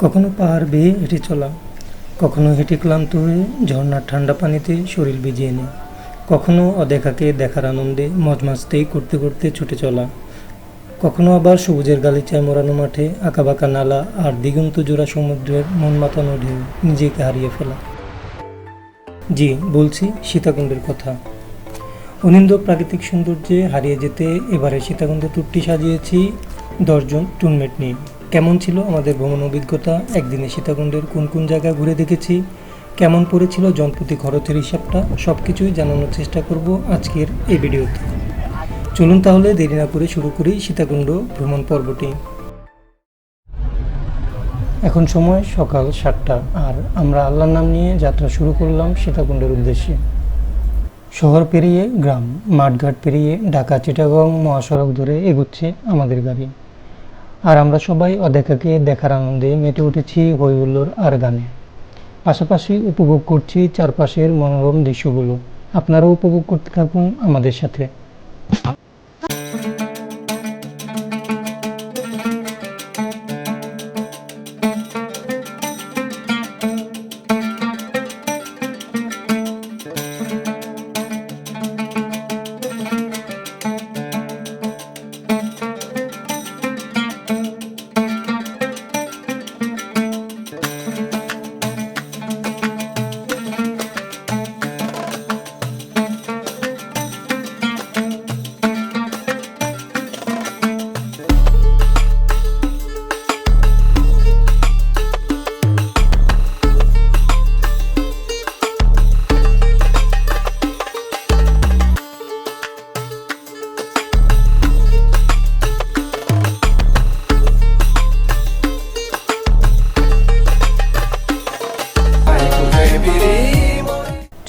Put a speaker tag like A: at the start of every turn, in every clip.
A: কখনো পাহাড় বেয়ে হেঁটে চলা, কখনো হেঁটে ক্লান্ত হয়ে ঝর্ণার ঠান্ডা পানিতে শরীর ভিজিয়ে নেয়, কখনো অদেখাকে দেখার আনন্দে মজমাস্তি করতে করতে ছুটে চলা, কখনো আবার সবুজের গালিচায় মোড়ানো মাঠে আঁকাবাঁকা নালা আর দিগন্ত জোড়া সমুদ্রের মন মাতানো ঢেউ নিজেকে হারিয়ে ফেলা। জি, বলছি সীতাকুণ্ডের কথা। অনিন্দ্য প্রাকৃতিক সৌন্দর্যে হারিয়ে যেতে এবারে সীতাকুণ্ড ট্যুরটি সাজিয়েছি 10 জন ট্যুরমেট নিয়ে। কেমন ছিল আমাদের ভ্রমণ অভিজ্ঞতা, একদিনে সীতাকুণ্ডের কোন কোন জায়গা ঘুরে দেখেছি, কেমন পড়েছিল জনপ্রতি খরচের হিসাবটা, সব কিছুই জানানোর চেষ্টা করব আজকের এই ভিডিওতে। চলুন তাহলে দেরি না করে শুরু করি সীতাকুণ্ড ভ্রমণ পর্বটি। এখন সময় সকাল 7টা আর আমরা আল্লাহর নাম নিয়ে যাত্রা শুরু করলাম সীতাকুণ্ডের উদ্দেশ্যে। শহর পেরিয়ে গ্রাম, মাঠঘাট পেরিয়ে ঢাকা চিটাগং মহাসড়ক ধরে এগুচ্ছে আমাদের গাড়ি। আর আমরা সবাই অদেখাকে দেখার আনন্দে মেতে উঠেছি হই হুল্লোড় আর গানে, পাশাপাশি উপভোগ করছি চারপাশের মনোরম দৃশ্যগুলো। আপনারাও উপভোগ করতে থাকুন আমাদের সাথে।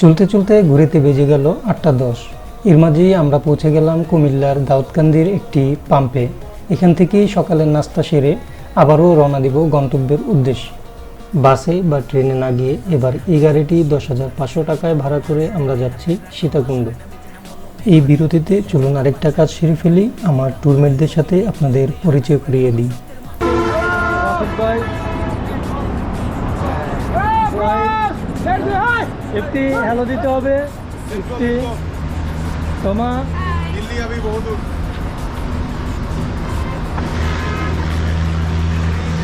A: চলতে চলতে ঘুরেতে বেজে গেল 8টা 10। এর মাঝেই আমরা পৌঁছে গেলাম কুমিল্লার দাউদকান্দির একটি পাম্পে। এখান থেকেই সকালের নাস্তা সেরে আবারও রওনা দিব গন্তব্যের উদ্দেশ্যে। বাসে বা ট্রেনে না গিয়ে এবার এই গাড়িটি 10,500 টাকায় ভাড়া করে আমরা যাচ্ছি সীতাকুণ্ড। এই বিরতিতে চলুন আরেকটা কাজ সেরে ফেলি, আমার ট্যুরমেটদের সাথে আপনাদের পরিচয় করিয়ে দিই। একটি হ্যালো দিতে হবে, একটি তোমা দিল্লি আমি বহু দূর।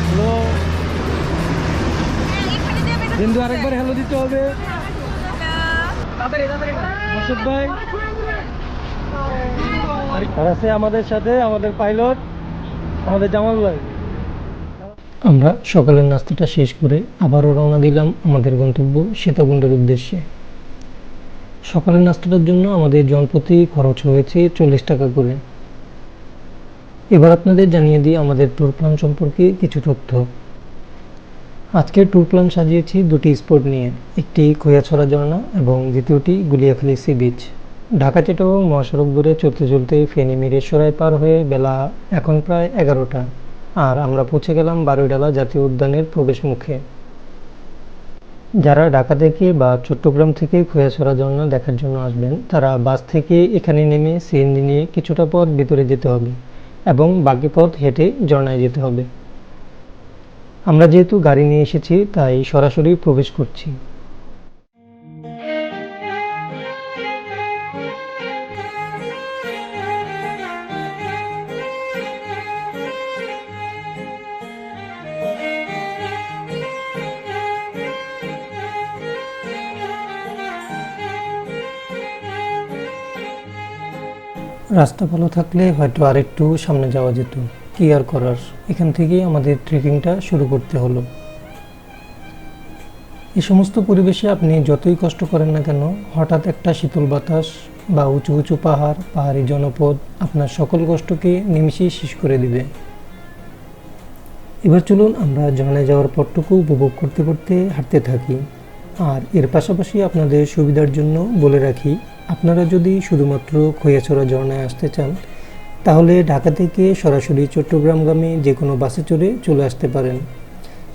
A: হ্যালো বিন্দু, আরেকবার হ্যালো দিতে হবে। মোর্শেদ ভাই আর আছে আমাদের সাথে আমাদের পাইলট, আমাদের জামাল ভাই। আমরা সকালের নাস্তাটা শেষ করে আবারও রওনা দিলাম আমাদের গন্তব্য সীতাকুণ্ডের উদ্দেশ্যে। সকালের নাস্তাটার জন্য আমাদের জনপ্রতি খরচ হয়েছে 40 টাকা করে। এবার আপনাদের জানিয়ে দিই আমাদের ট্যুর প্ল্যান সম্পর্কে কিছু তথ্য। আজকের ট্যুর প্ল্যান সাজিয়েছি দুটি স্পট নিয়ে, একটি খৈয়াছড়া ঝর্ণা এবং দ্বিতীয়টি গুলিয়াখালী সি বিচ। ঢাকা চিটাগং মহাসড়ক ধরে চলতে চলতে ফেনী মিরেশ্বরাই পার হয়ে বেলা এখন প্রায় 11টা, আর আমরা পৌঁছে গেলাম বারুইডালা জাতীয় উদ্যানের প্রবেশ মুখে। যারা ঢাকা থেকে বা চট্টগ্রাম থেকে খৈয়াছড়া ঝর্ণা দেখার জন্য আসবেন, তারা বাস থেকে এখানে নেমে সিএনজি নিয়ে কিছুটা পথ ভিতরে যেতে হবে এবং বাকি পথ হেঁটে ঝর্ণায় যেতে হবে। আমরা যেহেতু গাড়ি নিয়ে এসেছি তাই সরাসরি প্রবেশ করছি। রাস্তা ভালো থাকলে হয়তো আরেকটু সামনে যাওয়া যেত, কি আর করার, এখান থেকেই আমাদের ট্রেকিংটা শুরু করতে হলো। এই সমস্ত পরিবেশে আপনি যতই কষ্ট করেন না কেন, হঠাৎ একটা শীতল বাতাস বা উঁচু উঁচু পাহাড়, পাহাড়ি জনপদ আপনার সকল কষ্টকে নিমিষেই শেষ করে দিবে। এবার চলুন আমরা ঝর্ণায় যাওয়ার পথটুকু উপভোগ করতে করতে হাঁটতে থাকি। আর এর পাশাপাশি আপনাদের সুবিধার জন্য বলে রাখি, আপনারা যদি শুধুমাত্র খৈয়াছড়া ঝর্ণায় আসতে চান, তাহলে ঢাকা থেকে সরাসরি চট্টগ্রামগামী যে কোনো বাসে চড়ে চলে আসতে পারেন।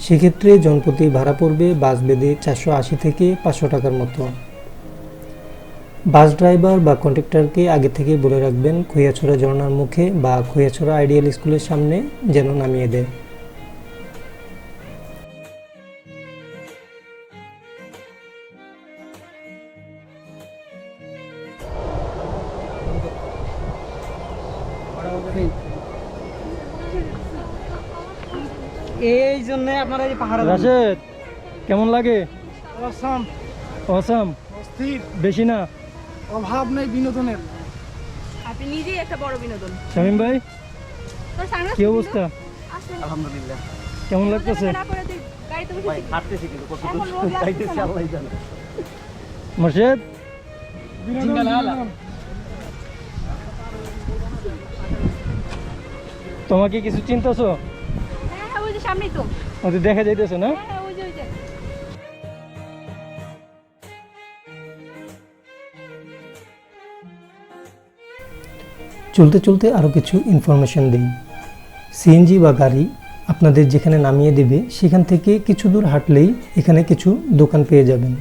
A: সেক্ষেত্রে জনপ্রতি ভাড়া পড়বে বাস বেঁধে 480 থেকে 500 টাকার মতো। বাস ড্রাইভার বা কন্ডাক্টরকে আগে থেকে বলে রাখবেন খৈয়াছড়া ঝর্ণার মুখে বা খৈয়াছড়া আইডিয়াল স্কুলের সামনে যেন নামিয়ে দেয়।
B: এই জন্য আপনারা এই পাহাড়ে
A: রাশেদ কেমন লাগে?
B: অসাম,
A: অসাম,
B: অস্থির,
A: বেশি না?
B: অভাব নেই বিনোদনের।
C: আপনি নিজেই একটা বড় বিনোদন।
A: শামীম ভাই
C: তোর সানগ্লাস
A: কি অবস্থা?
B: আলহামদুলিল্লাহ
A: কেমন লাগতেছে?
C: না করে তুই গাড়িতে বসে
B: ভাই হাঁটতেছি কিন্তু কত
C: এখন
B: দূর
C: রোদ লাগতেছে
B: যাইতেছি
C: না।
B: আল্লাহই জানে।
A: মোর্শেদ তোমাকে কিছু চিন্তাছো?
C: হ্যাঁ হ্যাঁ ওই যে সামনেই তো।
A: ওদের দেখা যাইতেছে না?
C: হ্যাঁ হ্যাঁ ওই যে ওই যে।
A: চলতে চলতে আরও কিছু ইনফরমেশন দিই। সিএনজি বা গাড়ি আপনাদের যেখানে নামিয়ে দেবে সেখান থেকে কিছু দূর হাঁটলেই এখানে কিছু দোকান পেয়ে যাবেন,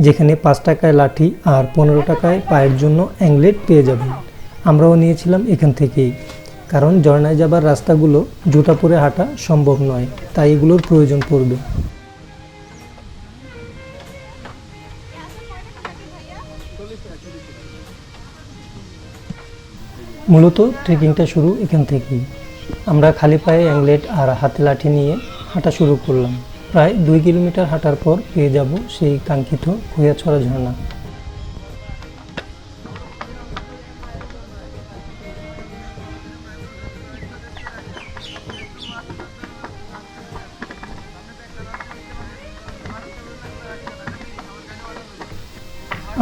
A: যেখানে 5 টাকায় লাঠি আর 15 টাকায় পায়ের জন্য অ্যাংলেট পেয়ে যাবেন। আমরাও নিয়েছিলাম এখান থেকেই, কারণ ঝর্ণায় যাবার রাস্তাগুলো জুতা পরে হাঁটা সম্ভব নয়, তাই এগুলোর প্রয়োজন পড়বে। মূলত ট্রেকিংটা শুরু এখান থেকেই। আমরা খালি পায়ে অ্যাংলেট আর হাতে লাঠি নিয়ে হাঁটা শুরু করলাম। প্রায় 2 কিলোমিটার হাঁটার পর পেয়ে যাব সেই কাঙ্ক্ষিত খৈয়াছড়া ঝর্ণা।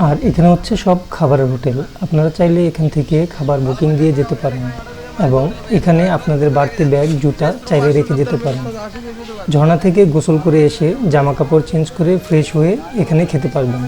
A: আর এখানে হচ্ছে সব খাবারের হোটেল, আপনারা চাইলে এখান থেকে খাবার বুকিং দিয়ে যেতে পারেন এবং এখানে আপনাদের বাড়তি ব্যাগ জুতা চাইলে রেখে যেতে পারেন। ঝর্ণা থেকে গোসল করে এসে জামা কাপড় চেঞ্জ করে ফ্রেশ হয়ে এখানে খেতে পারবেন।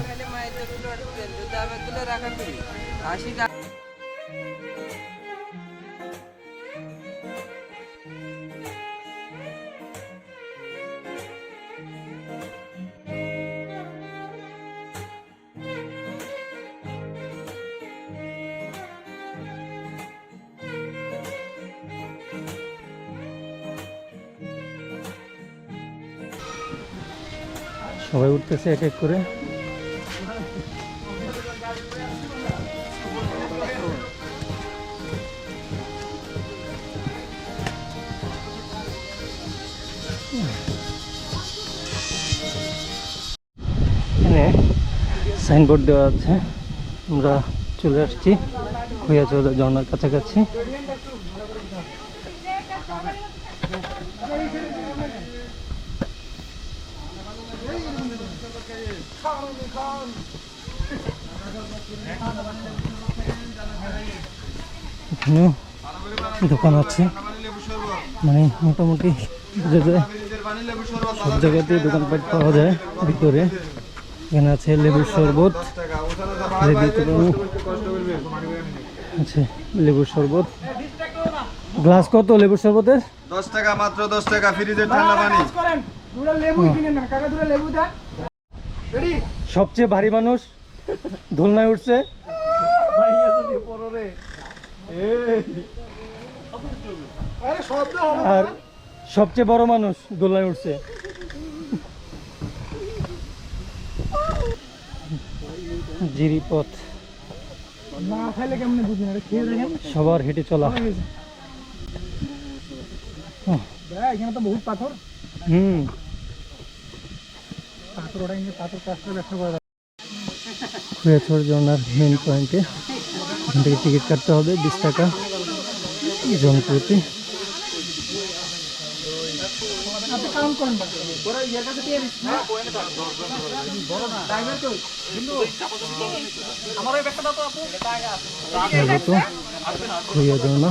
A: সবাই উঠতেছে এক এক করে। এখানে সাইনবোর্ড দেওয়া আছে, আমরা চলে আসছি খৈয়াছড়া ঝর্ণার কাছাকাছি। এখানেও দোকান আছে, মানে মোটামুটি বোঝা যায় সব জায়গাতেই দোকানপাট পাওয়া যায় ভিতরে। এখানে আছে লেবুর শরবত, আছে লেবুর শরবত। গ্লাস কত লেবুর শরবতের?
D: 10 টাকা, মাত্র 10 টাকা, ফ্রিজের ঠান্ডা পানি।
A: সবচেয়ে ভারী মানুষ দোলনায় উঠছে, আর সবচেয়ে বড় মানুষ দোলনায় উঠছে। জিরিপথ
B: না খাইলে কেমনে বুঝি না, খেয়ে দেখেন।
A: সবার হেঁটে চলা।
B: এখানে তো বহুত পাথর, পাথর ওটা কিন্তু পাথর কাজটা ব্যবসা করা যায়।
A: খৈয়াছড়া ঝর্ণার মেন পয়েন্টে এখান থেকে টিকিট কাটতে হবে 20 টাকা জন প্রতি।
B: আপনি কাউন্ট করেন না।
A: স্বাগত খৈয়া ঝর্ণা।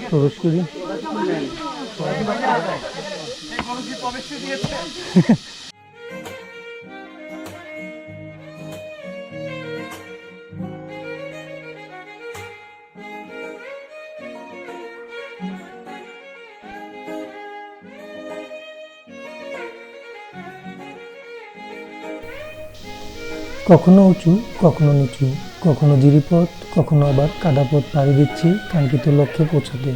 A: প্রবেশ করি। কখনো উঁচু, কখনো নিচু, কখনো জিরিপথ, কখনো আবার কাদা পথ পাড়ি দিচ্ছি কাঙ্ক্ষিত লক্ষ্যে পৌঁছাতে।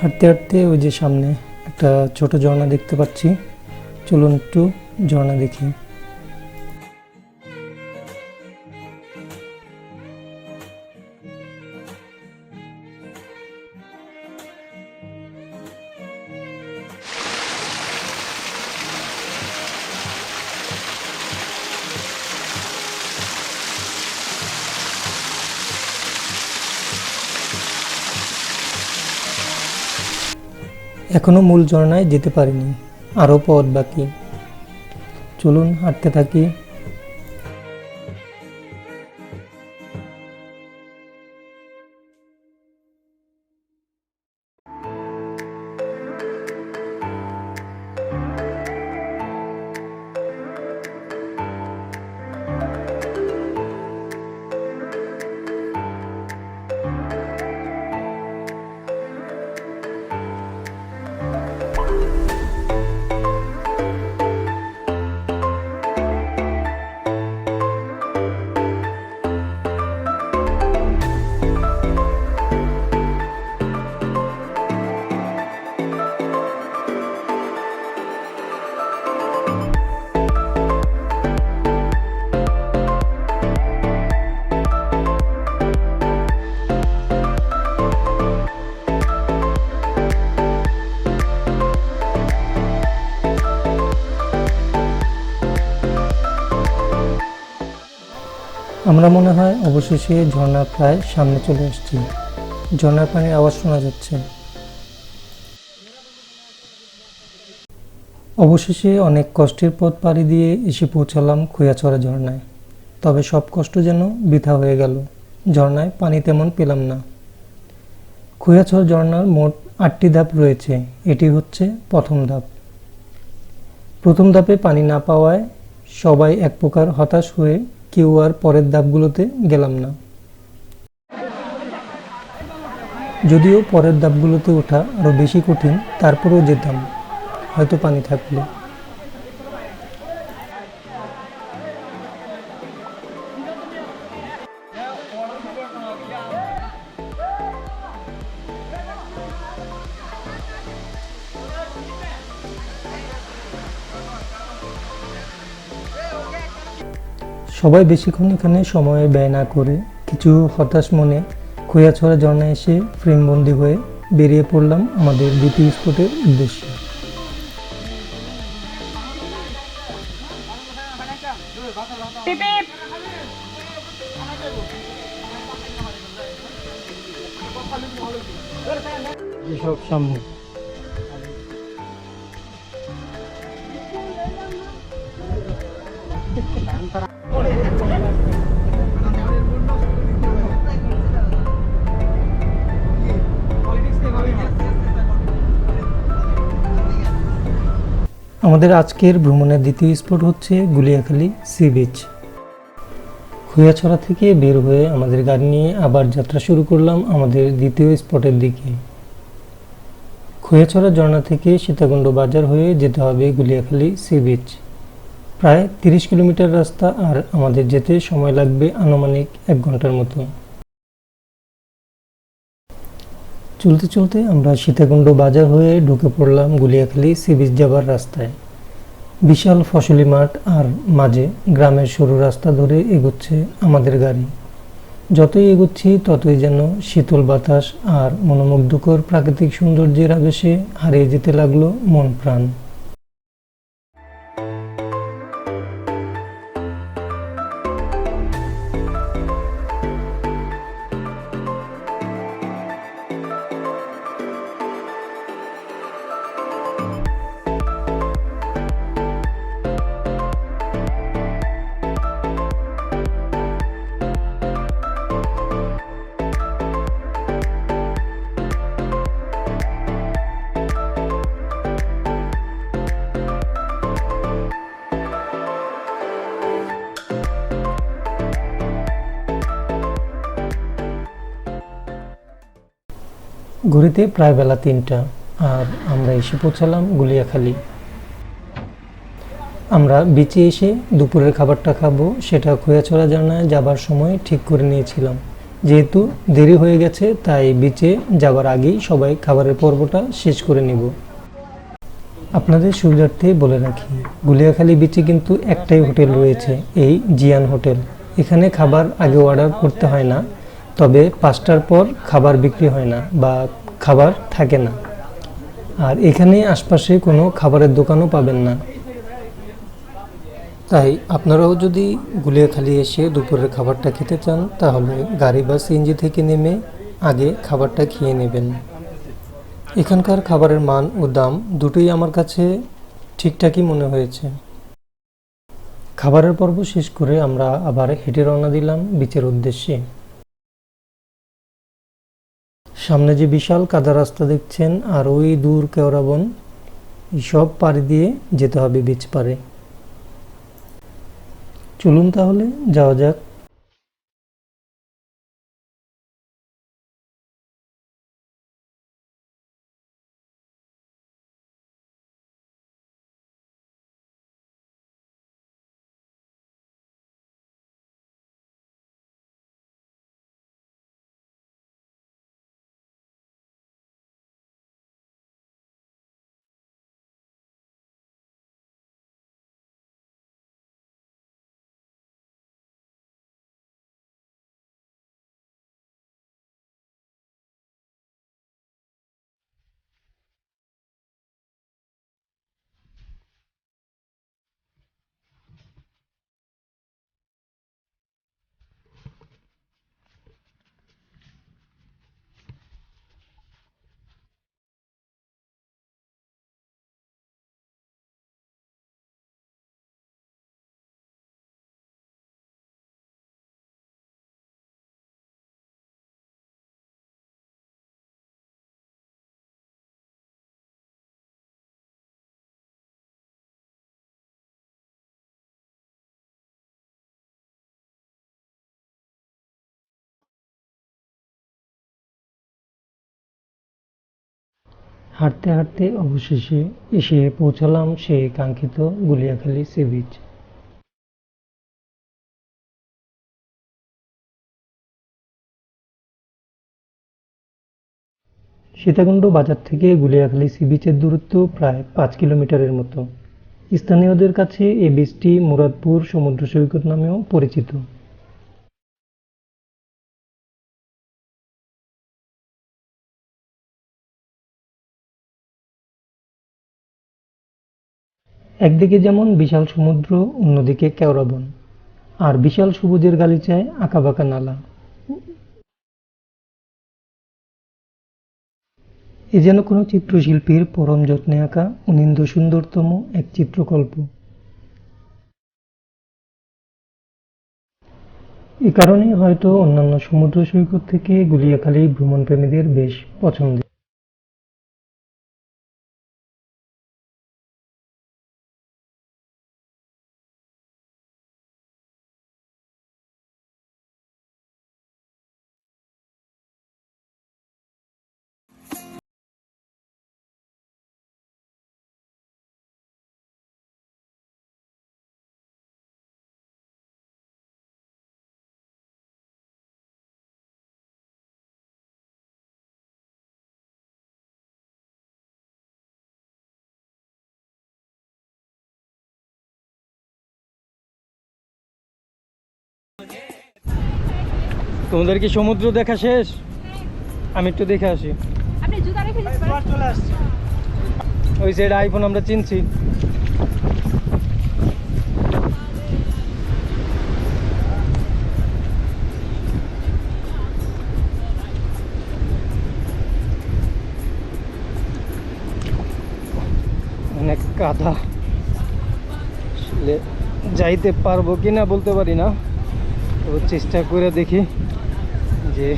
A: হাঁটতে হাঁটতে ওই যে সামনে একটা ছোট ঝর্ণা দেখতে পাচ্ছি, চলুন একটু ঝর্ণা দেখি। এখনো মূল ঝর্ণায় যেতে পারিনি, আরও পথ বাকি। চলুন হাঁটতে থাকি। আমরা মনে হয় অবশেষে ঝর্ণার প্রায় সামনে চলে আসছি। ঝর্ণার পানির আওয়াজ শোনা যাচ্ছে। অবশেষে অনেক কষ্টের পথ পাড়ি দিয়ে এসে পৌঁছালাম খোয়াছড়া ঝর্ণায়। তবে সব কষ্ট যেন বৃথা হয়ে গেল, ঝর্ণায় পানি তেমন পেলাম না। খোয়াছড়া ঝর্ণার মোট 8টি ধাপ রয়েছে, এটি হচ্ছে প্রথম ধাপ। প্রথম ধাপে পানি না পাওয়ায় সবাই এক প্রকার হতাশ হয়ে কেউ আর পরের ধাপগুলোতে গেলাম না। যদিও পরের ধাপগুলোতে ওঠা আরো বেশি কঠিন, তারপরেও যেতাম, হয়তো পানি থাকলে। সবাই বেশিক্ষণ এখানে সময় ব্যয় না করে কিছু হতাশ মনে খোয়াছড়া ঝর্ণায় এসে ফ্রেমবন্দি হয়ে বেরিয়ে পড়লাম আমাদের দ্বিতীয় স্পটের উদ্দেশ্যে। সব সামনে আমাদের আজকের ভ্রমণের দ্বিতীয় স্পট হচ্ছে গুলিয়াখালী সি বিচ। খোয়াছড়া থেকে বের হয়ে আমাদের গাড়ি নিয়ে আবার যাত্রা শুরু করলাম আমাদের দ্বিতীয় স্পটের দিকে। খোয়াছড়া ঝর্ণা থেকে সীতাকুণ্ড বাজার হয়ে যেতে হবে গুলিয়াখালী সি বিচ। প্রায় 30 কিলোমিটার রাস্তা, আর আমাদের যেতে সময় লাগবে আনুমানিক 1 ঘন্টার মতো। চলতে চলতে আমরা সীতাকুণ্ড বাজার হয়ে ঢুকে পড়লাম গুলিয়াখালী সি বিচ যাবার রাস্তায়। বিশাল ফসলি মাঠ আর মাঝে গ্রামের সরু রাস্তা ধরে এগোচ্ছে আমাদের গাড়ি। যতই এগোচ্ছি ততই যেন শীতল বাতাস আর মনোমুগ্ধকর প্রাকৃতিক সৌন্দর্যের আবেশে হারিয়ে যেতে লাগলো মন প্রাণ। ঘড়িতে প্রায় বেলা 3টা, আর আমরা এসে পৌঁছালাম গুলিয়াখালী। আমরা বিচে এসে দুপুরের খাবারটা খাবো, সেটা খোয়াছড়া ঝর্ণায় যাবার সময় ঠিক করে নিয়েছিলাম। যেহেতু দেরি হয়ে গেছে তাই বিচে যাওয়ার আগেই সবাই খাবারের পর্বটা শেষ করে নিব। আপনাদের সুবিধার্থে বলে রাখি, গুলিয়াখালী বিচে কিন্তু একটাই হোটেল রয়েছে, এই জিয়ান হোটেল। এখানে খাবার আগে অর্ডার করতে হয় না, তবে 5টার পর খাবার বিক্রি হয় না বা খাবার থাকে না। আর এখানে আশপাশে কোনো খাবারের দোকানও পাবেন না। তাই আপনারাও যদি গুলিয়াখালী এসে দুপুরের খাবারটা খেতে চান তাহলে গাড়ি বা সিএনজি থেকে নেমে আগে খাবারটা খেয়ে নেবেন। এখানকার খাবারের মান ও দাম দুটোই আমার কাছে ঠিকঠাকই মনে হয়েছে। খাবারের পর্ব শেষ করে আমরা আবার হেঁটে রওনা দিলাম বিচের উদ্দেশ্যে। সামনে যে বিশাল কাদা রাস্তা দেখছেন আর ওই দূর কেওড়া বন, সব পাড়ি দিয়ে যেতে হবে বিচ পাড়ে। চলুন তাহলে যাওয়া যাক। হাঁটতে হাঁটতে অবশেষে এসে পৌঁছালাম সেই কাঙ্ক্ষিত গুলিয়াখালী সি বিচ। সীতাকুণ্ড বাজার থেকে গুলিয়াখালী সি বিচের দূরত্ব প্রায় 5 কিলোমিটারের মতো। স্থানীয়দের কাছে এই বিচটি মুরাদপুর সমুদ্র সৈকত নামেও পরিচিত। একদিকে যেমন বিশাল সমুদ্র, অন্যদিকে কেওড়া বন আর বিশাল সবুজের গালিচায় আঁকাবাঁকা নালা। এ যেন কোনো চিত্রশিল্পীর পরম যত্নে আঁকা অনিন্দ্য সুন্দরতম এক চিত্রকল্প। এ কারণেই হয়তো অন্যান্য সমুদ্র সৈকত থেকে গুলিয়াখালী ভ্রমণপ্রেমীদের বেশ পছন্দের। তোমাদের কি সমুদ্র দেখা শেষ? আমি একটু দেখে আসি।
C: আপনি জুতা রেখে দিতে পারেন।
B: চলে আসছে।
A: ওই সাইড আইফোন আমরা চিনছি। অনেক কাদা, আসলে যাইতে পারবো কিনা বলতে পারি না, তবে চেষ্টা করে দেখি যে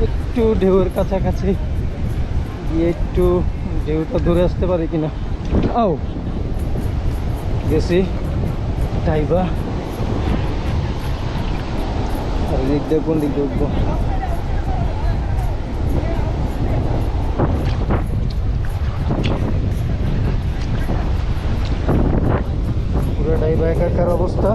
A: একটু ঢেউয়ের কাছাকাছি গিয়ে একটু ঢেউটা ধরে আসতে পারি কিনা। আও গেছি টাইবা, আর দিক দিয়ে কোন দিক দিয়ে উঠবো? পুরো ডাইবা একাকার অবস্থা।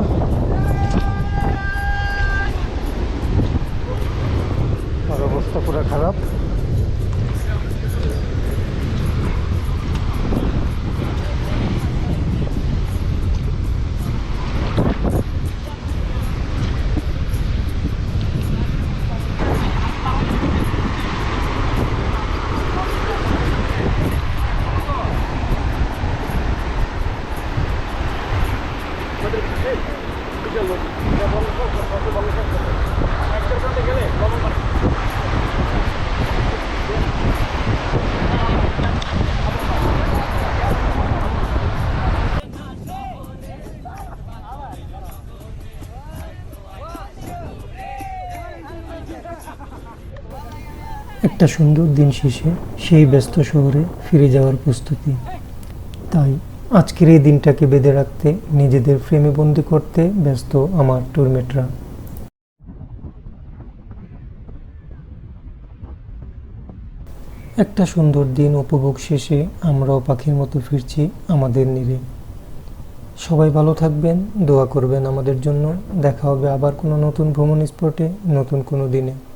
A: একটা সুন্দর দিন শেষে সেই ব্যস্ত শহরে ফিরে যাওয়ার প্রস্তুতি। তাই আজকের এই দিনটাকে বেঁধে রাখতে, নিজেদের ফ্রেমে বন্দি করতে ব্যস্ত আমার ট্যুরমেটরা। একটা সুন্দর দিন উপভোগ শেষে আমরাও পাখির মতো ফিরছি আমাদের নীড়ে। সবাই ভালো থাকবেন, দোয়া করবেন আমাদের জন্য। দেখা হবে আবার কোনো নতুন ভ্রমণ স্পটে, নতুন কোনো দিনে।